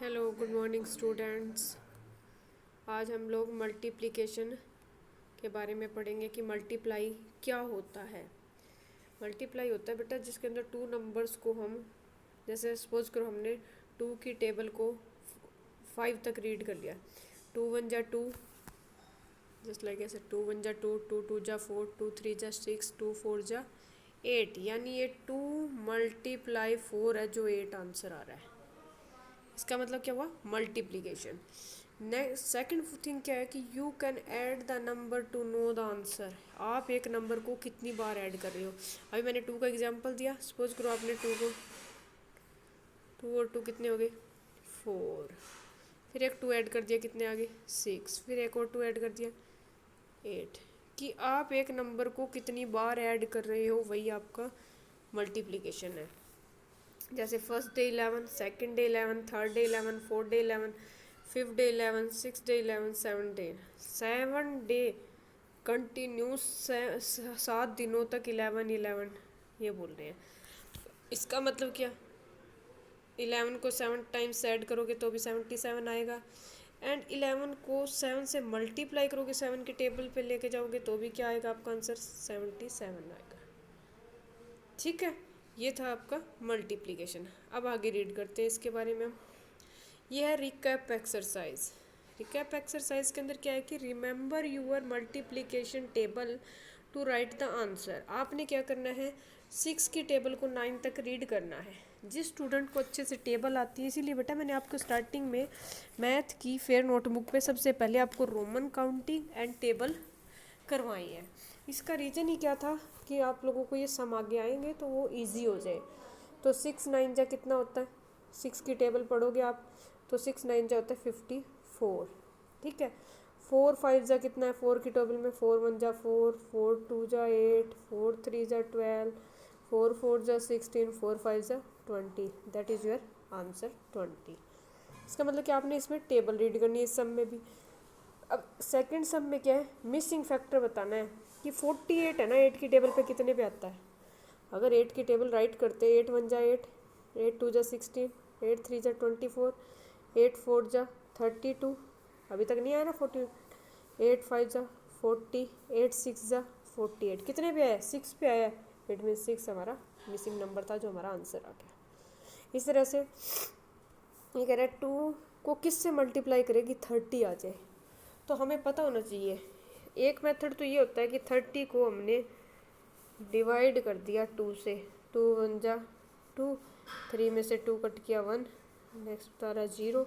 Hello good morning students. आज हम लोग मल्टीप्लिकेशन के बारे में पढ़ेंगे कि मल्टीप्लाई क्या होता है। मल्टीप्लाई होता है बेटा जिसके अंदर टू नंबर्स को हम, जैसे सपोज करो हमने टू की टेबल को 5 तक रीड कर लिया। 2 1 जा 2, जस्ट लाइक ऐसे 2 1 जा 2, 2 2 जा 4, 2 3 जा 6, 2 4 जा 8, यानी ये 2 मल्टीप्लाई 4 है जो 8 आंसर आ रहा है। इसका मतलब क्या हुआ? मल्टीप्लिकेशन। नेक्स्ट सेकंड थिंग क्या है कि you can add the number to know the answer. आप एक नंबर को कितनी बार ऐड कर रहे हो। अभी मैंने 2 का एग्जांपल दिया, सपोज करो आपने 2 और 2 कितने हो गए 4, फिर एक 2 ऐड कर दिया, कितने आ गए 6, फिर एक और 2 ऐड कर दिया 8। कि आप एक नंबर को कितनी बार ऐड कर रहे हो वही आपका मल्टीप्लिकेशन है। जैसे first day 11, second day 11, third day 11, fourth day 11, fifth day 11, six day 11, 7 day continuous 7 दिनों तक 11 11 ये बोल रहे हैं। इसका मतलब क्या? 11 को 7 टाइम्स ऐड करोगे तो भी 77 आएगा, एंड 11 को 7 से मल्टीप्लाई करोगे, 7 के टेबल पे लेके जाओगे तो भी क्या आएगा आपका आंसर 77 आएगा। ठीक है, ये था आपका मल्टीप्लिकेशन। अब आगे रीड करते हैं इसके बारे में। यह है रिकैप एक्सरसाइज। रिकैप एक्सरसाइज के अंदर क्या है कि remember your multiplication table to write the answer. आपने क्या करना है, 6 की टेबल को 9 तक रीड करना है। जिस स्टूडेंट को अच्छे से टेबल आती है, इसीलिए बेटा मैंने आपको स्टार्टिंग में मैथ की फेयर नोटबुक पे सबसे पहले आपको रोमन काउंटिंग एंड टेबल करवाई है। इसका रीज़न ही क्या था कि आप लोगों को ये सम आगे आएंगे तो वो इजी हो जाए। तो 6 9 जा कितना होता है, 6 की टेबल पढ़ोगे आप तो 6 9 जा होता है 54। ठीक है, 4 5 जा कितना है, 4 की टेबल में 4 1 जा 4, 4 2 जा 8, 4 3 जा 12, 4 4 जा 16, 4 5 जा 20। That is your answer 20। इसका मतलब कि आपने इसमें टेबल रीड करनी है इस सम में भी। अब सेकंड सम में क्या है, मिसिंग फैक्टर बताना है कि 48 है ना, 8 की टेबल पे कितने पे आता है। अगर 8 की टेबल राइट करते हैं, 8 1 जा 8, 8 2 जा 16, 8 3 जा 24, 8 4 जा 32, अभी तक नहीं आया ना 48, 8 5 जा 40, 8 6 जा 48, कितने पे आया 6 पे आया। इट मीन 6 हमारा मिसिंग नंबर था जो हमारा आंसर आ गया। इस तरह से ये कह रहा है 2 को किस से मल्टीप्लाई करेगी 30 आ जाए। तो हमें पता होना चाहिए, एक मेथड तो ये होता है कि 30 को हमने डिवाइड कर दिया 2 से, 2 1 जा 2, 3 में से 2 कट किया 1, नेक्स्ट बता रहा 0,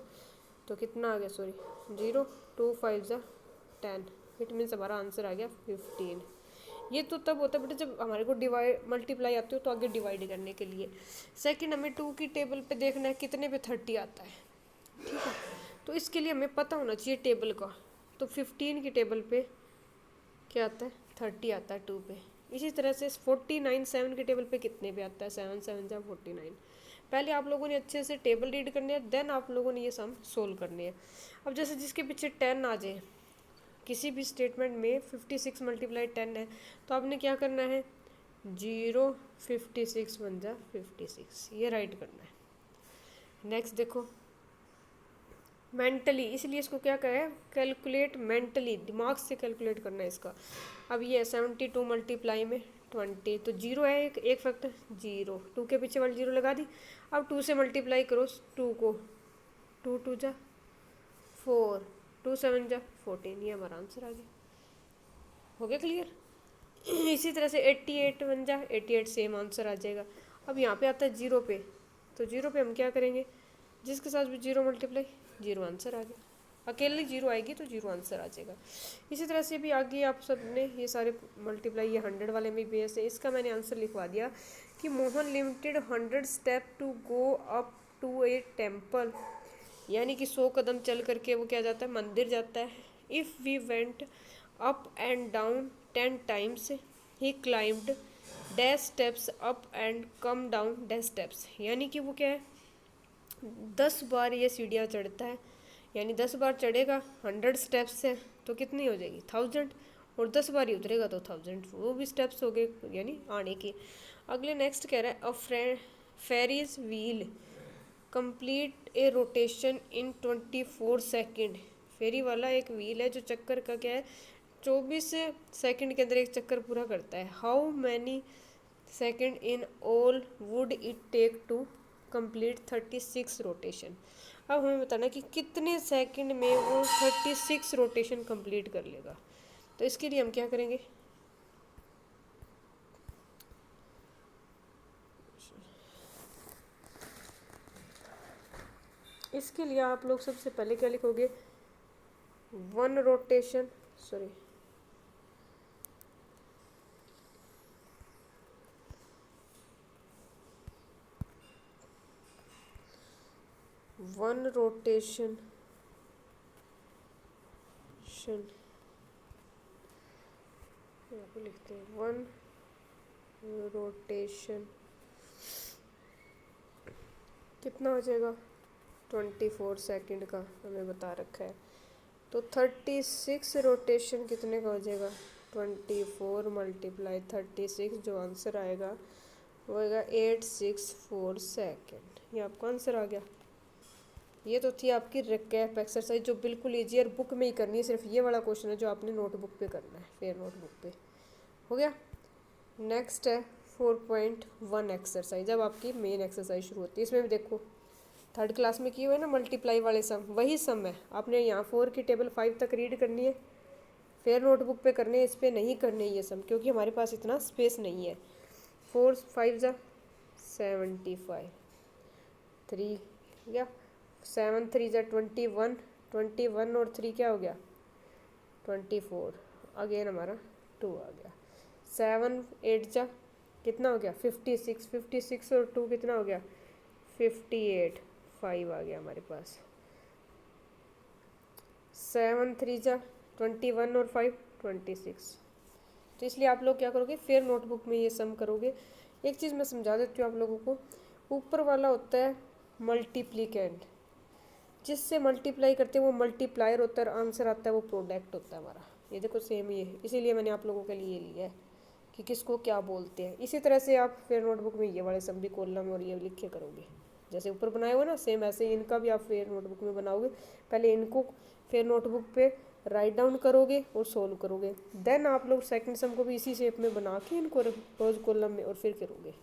तो कितना आ गया सॉरी 0, 2 5 जा 10, इट मीन्स हमारा आंसर आ गया 15। ये तो तब होता है बेटा जब हमारे को डिवाइड मल्टीप्लाई आती हो तो आगे डिवाइड करने के लिए। सेकंड हमें 2 की टेबल पे देखना है कितने पे 30 आता है। ठीक है, तो इसके लिए हमें पता होना चाहिए टेबल का। तो 15 की टेबल पे क्या आता है 30 आता है 2 पे। इसी तरह से 49 7 की टेबल पे कितने पे आता है 7 7 जा 49। पहले आप लोगों ने अच्छे से टेबल रीड करनी है, देन आप लोगों ने ये सम सोल्व करने हैं। अब जैसे जिसके पीछे 10 आ जाए, किसी भी स्टेटमेंट में 56 मल्टीप्लाई 10 है, तो आपने क्या करना है 0 56 1 जा 56 ये राइट करना है। नेक्स्ट देखो मेंटली, इसलिए इसको क्या कहा है कैलकुलेट मेंटली, दिमाग से कैलकुलेट करना है इसका। अब ये 72 मल्टीप्लाई में 20, तो 0 है एक फैक्टर 0, 2 के पीछे वाली 0 लगा दी। अब 2 से मल्टीप्लाई करो 2 को, 2 2 जा 4, 2 7 जा 14, ये हमारा आंसर आ गया। हो गया क्लियर। इसी तरह से 88 1 जा 88 सेम आंसर आ जाएगा। अब यहाँ पे आता है 0 पे, तो 0 पे हम क्या करेंगे, जिसके साथ भी 0 मल्टीप्लाई 0 आंसर आ गया। अकेली 0 आएगी तो 0 आंसर आ जाएगा। इसी तरह से भी आगे आप सब ने ये सारे मल्टीप्लाई, ये 100 वाले में भी ऐसे, इसका मैंने आंसर लिखवा दिया कि Mohan limited 100 step to go up to a temple, यानी कि 100 कदम चल करके वो क्या जाता है मंदिर जाता है। If we went up and down 10 times he climbed dash steps up and come down dash steps, यानी कि वो क्या है 10 बार ये सीढ़ियाँ चढ़ता है, यानी 10 बार चढ़ेगा 100 स्टेप्स से तो कितनी हो जाएगी 1000, और 10 बार ही उतरेगा तो 1000, वो भी स्टेप्स हो गए यानी आने की। अगले नेक्स्ट कह रहा है a Ferris wheel complete a rotation in 24 second. फेरी वाला एक व्हील है जो चक्कर का क्या है 24 सेकंड के अंदर एक चक्कर पूरा करता है। How many second in all would it take to complete 36 rotation. अब हमें बताना कि कितने सेकंड में वो 36 रोटेशन कंप्लीट कर लेगा। तो इसके लिए हम क्या करेंगे, इसके लिए आप लोग सबसे पहले क्या लिखोगे, one rotation sorry one rotation यहाँ पे लिखते हैं वन रोटेशन कितना हो जाएगा 24 सेकंड का हमें बता रखा है। तो 36 रोटेशन कितने का हो जाएगा 24 मल्टीप्लाई 36, जो आंसर आएगा वो आएगा 864 सेकेंड। ये आपका आंसर आ गया। ये तो थी आपकी रिकैप एक्सरसाइज जो बिल्कुल ईजी और बुक में ही करनी है। सिर्फ ये वाला क्वेश्चन है जो आपने नोटबुक पे करना है, फेयर नोटबुक पे। हो गया। नेक्स्ट है 4.1 एक्सरसाइज। अब आपकी मेन एक्सरसाइज शुरू होती है। इसमें भी देखो थर्ड क्लास में किए हुए ना मल्टीप्लाई वाले सम, वही सम है। आपने यहाँ 4 की टेबल 5 तक रीड करनी है, फेयर नोटबुक पे करने है, इस पर नहीं करने ये सम क्योंकि हमारे पास इतना स्पेस नहीं है। 4 5 जा 75, 3 या 7 3 जा 21, 21 और 3 क्या हो गया 24, अगेन हमारा 2 आ गया। 7 8 जा कितना हो गया 56, 56 और 2 कितना हो गया 58, 5 आ गया हमारे पास। 7 3 जा 21 और 5 26। तो इसलिए आप लोग क्या करोगे, फेयर नोटबुक में ये सम करोगे। एक चीज़ मैं समझा देती हूँ आप लोगों को, ऊपर वाला होता है मल्टीप्लिकेंट, जिससे मल्टीप्लाई करते हैं वो मल्टीप्लायर होता है, आंसर आता है वो प्रोडक्ट होता है हमारा। ये देखो सेम ये है, इसीलिए मैंने आप लोगों के लिए लिया है कि किसको क्या बोलते हैं। इसी तरह से आप फेयर नोटबुक में ये वाले सब भी कॉलम और ये लिख के करोगे, जैसे ऊपर बनाए हुए ना सेम ऐसे इनका भी आप फेयर नोटबुक में बनाओगे। पहले इनको फेयर नोटबुक पे राइट डाउन करोगे और सोल्व करोगे, देन आप लोग सेकंड सम को भी इसी शेप में बना के इनको रोज कॉलम में और फिर करोगे।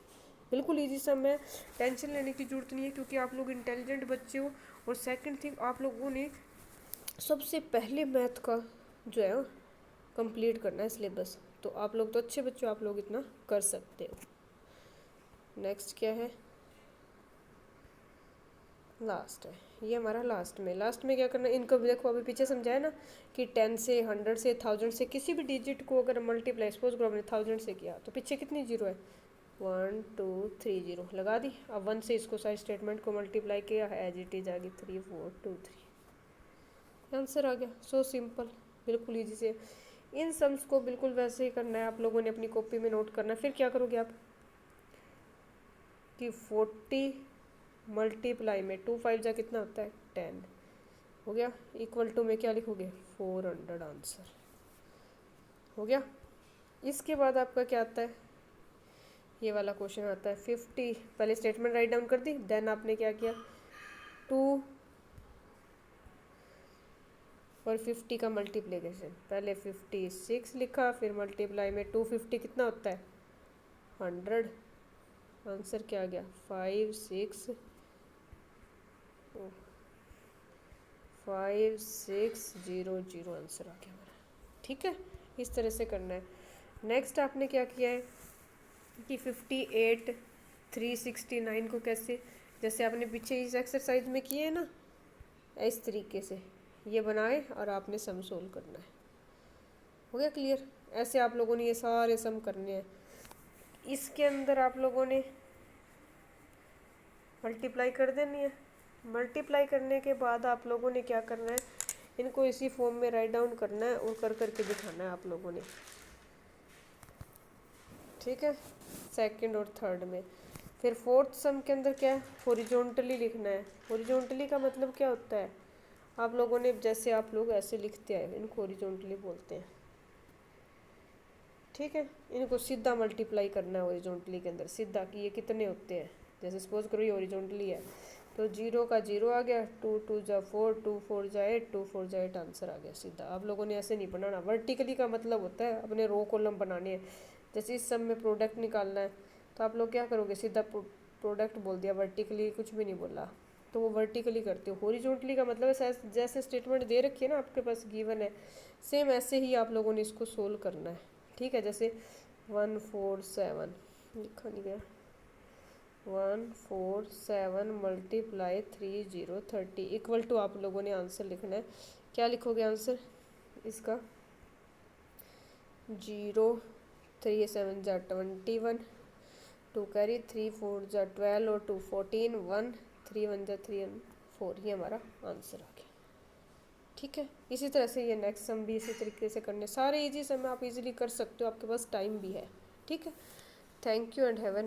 बिल्कुल ईजी सम है, टेंशन लेने की जरूरत नहीं है क्योंकि आप लोग इंटेलिजेंट बच्चे हो। और सेकंड थिंग आप लोगों ने सबसे पहले मैथ का जो है कंप्लीट करना है सिलेबस, तो आप लोग तो अच्छे बच्चे हो, आप लोग इतना कर सकते हो। नेक्स्ट क्या है, लास्ट है ये हमारा। लास्ट में क्या करना है, इनको भी देखो अभी पीछे समझाया ना कि 10 से 100 से 1000 से किसी भी डिजिट को अगर मल्टीप्लाई, सपोज करो आपने 1000 से किया तो पीछे कितनी जीरो है 1 2 3 जीरो लगा दी। अब 1 से इसको सारे स्टेटमेंट को मल्टीप्लाई किया, एज इट इज आ गई 3 4 2 3, आंसर आ गया। सो सिंपल, बिल्कुल ईजी से। इन सम्स को बिल्कुल वैसे ही करना है, आप लोगों ने अपनी कॉपी में नोट करना है। फिर क्या करोगे आप कि 40 मल्टीप्लाई में 2 5 जा कितना होता है 10 हो गया, इक्वल टू में क्या लिखोगे 400, आंसर हो गया। इसके बाद आपका क्या आता है, ये वाला क्वेश्चन आता है 50, पहले स्टेटमेंट राइट डाउन कर दी, देन आपने क्या किया 2 और 50 का मल्टीप्लिकेशन, पहले 56 लिखा, फिर मल्टीप्लाई में 250 कितना होता है 100, आंसर क्या आ गया 5 6 0 आंसर आ गया हमारा। ठीक है, इस तरह से करना है। नेक्स्ट आपने क्या किया है कि 58 369 को कैसे, जैसे आपने पीछे इस एक्सरसाइज में किए है ना, इस तरीके से ये बनाए और आपने सम सोल्व करना है। हो गया क्लियर। ऐसे आप लोगों ने ये सारे सम करने हैं। इसके अंदर आप लोगों ने मल्टीप्लाई कर देनी है। मल्टीप्लाई करने के बाद आप लोगों ने क्या करना है, इनको इसी फॉर्म में राइट डाउन करना है और कर करके दिखाना है आप लोगों ने। ठीक है, सेकंड और थर्ड में। फिर फोर्थ सम के अंदर क्या है, हॉरिजॉन्टली लिखना है। हॉरिजॉन्टली का मतलब क्या होता है, आप लोगों ने जैसे आप लोग ऐसे लिखते हैं इनको हॉरिजॉन्टली बोलते हैं। ठीक है, इनको सीधा मल्टीप्लाई करना है हॉरिजॉन्टली के अंदर, सीधा कि ये कितने होते हैं। जैसे सपोज करो ये हॉरिजॉन्टली है तो 0 का 0 आ गया, 2 2 जा 4, 2 4 जा 8, 2 4 जा 8 आंसर आ गया सीधा। आप लोगों ने ऐसे नहीं बनाना, वर्टिकली का मतलब होता है अपने रो कॉलम बनाने हैं। जैसे इस सब में प्रोडक्ट निकालना है तो आप लोग क्या करोगे, सीधा प्रोडक्ट बोल दिया, वर्टिकली कुछ भी नहीं बोला, तो वो वर्टिकली करते हो। हॉरिजॉन्टली का मतलब है जैसे स्टेटमेंट दे रखी है ना आपके पास गिवन है, सेम ऐसे ही आप लोगों ने इसको सोल्व करना है। ठीक है, जैसे 147 लिखा नहीं गया, 147 मल्टीप्लाई 3030 इक्वल टू आप लोगों ने आंसर लिखना है। क्या लिखोगे आंसर इसका, 0 3 7 जा 21, 2 कैरी 3 4 जा 12 और 2 14, 1 3 1 जा 3 and 4, ये हमारा आंसर आ गया। ठीक है, इसी तरह से ये नेक्स्ट सम भी इसी तरीके से करने, सारे इजी सम आप इजीली कर सकते हो, आपके पास टाइम भी है। ठीक है, थैंक यू एंड हैव